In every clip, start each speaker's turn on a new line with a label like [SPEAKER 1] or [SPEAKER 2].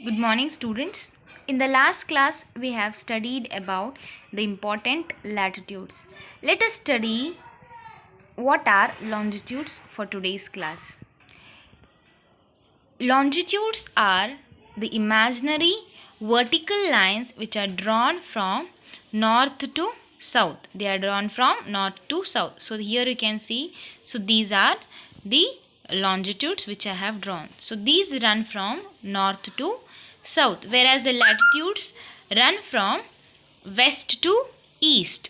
[SPEAKER 1] Good morning, students. In the last class, we have studied about the important latitudes. Let us study what are longitudes for today's class. Longitudes are the imaginary vertical lines which are drawn from north to south. They are drawn from north to south. So here you can see, these are the longitudes which I have drawn. So these run from north to south, whereas the latitudes run from west to east.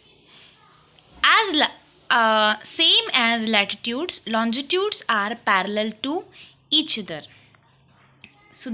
[SPEAKER 1] Same as latitudes, longitudes are parallel to each other. So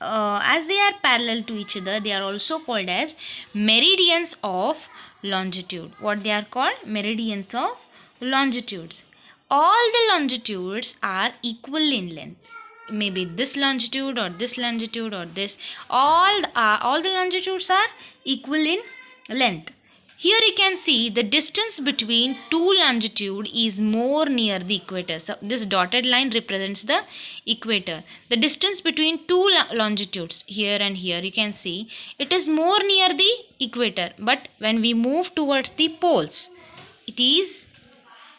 [SPEAKER 1] as they are parallel to each other, they are also called as meridians of longitude. What they are called? Meridians of longitudes. All the longitudes are equal in length. Maybe this longitude or this longitude or this. All the longitudes are equal in length. Here you can see the distance between two longitude is more near the equator. So this dotted line represents the equator. The distance between two longitudes here and here, you can see it is more near the equator. But when we move towards the poles, it is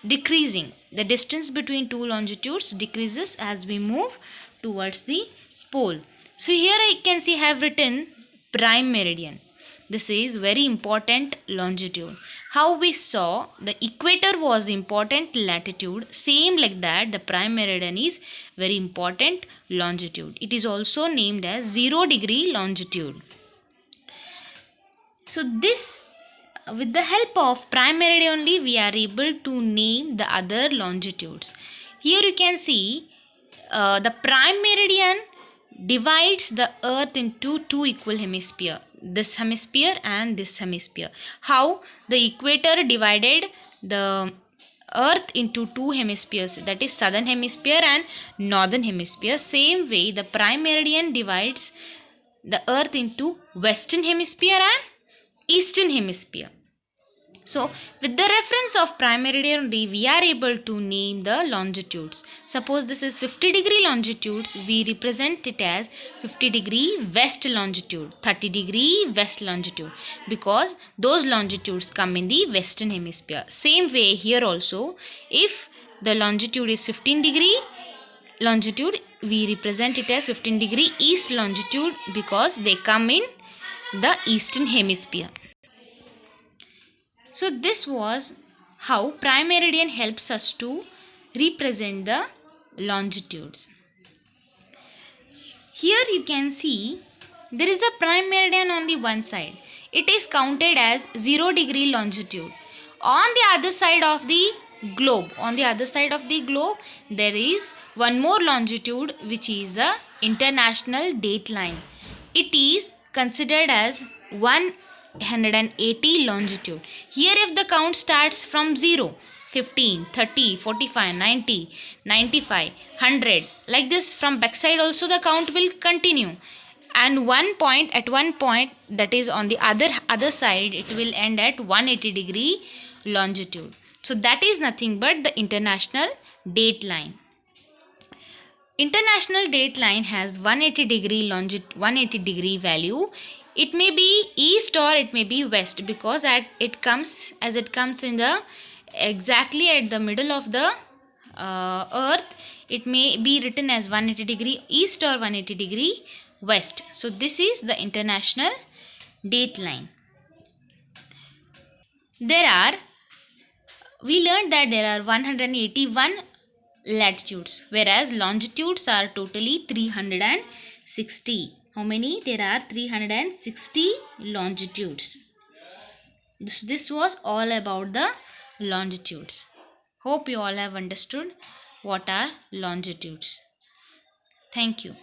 [SPEAKER 1] decreasing. The distance between two longitudes decreases as we move towards the pole. So here I can see I have written prime meridian. This is very important longitude. How we saw the equator was important latitude, same like that the prime meridian is very important longitude. It is also named as 0 degree longitude. So this, with the help of prime meridian only, we are able to name the other longitudes. Here you can see the prime meridian divides the earth into two equal hemispheres, this hemisphere and this hemisphere. How the equator divided the earth into two hemispheres, that is southern hemisphere and northern hemisphere. Same way the prime meridian divides the earth into western hemisphere and eastern hemisphere. So, with the reference of prime meridian only, we are able to name the longitudes. Suppose this is 50 degree longitudes, we represent it as 50 degree west longitude, 30 degree west longitude, because those longitudes come in the western hemisphere. Same way here also, if the longitude is 15 degree longitude, we represent it as 15 degree east longitude because they come in the eastern hemisphere. So this was how prime meridian helps us to represent the longitudes. Here you can see there is a prime meridian on the one side. It is counted as 0 degree longitude. On the other side of the globe, there is one more longitude which is the international date line. It is considered as 180 longitude. Here if the count starts from 0, 15, 30, 45, 90, 95, 100, like this, from backside also the count will continue, and at one point, that is on the other side, it will end at 180 degree longitude. So that is nothing but the international date line. International date line has 180 degree value. It may be east or it may be west, because it comes in the exactly at the middle of the earth. It may be written as 180 degree east or 180 degree west. So this is the international date line. We learned that there are 181 latitudes, whereas longitudes are totally 360. How many? There are 360 longitudes. This was all about the longitudes. Hope you all have understood what are longitudes. Thank you.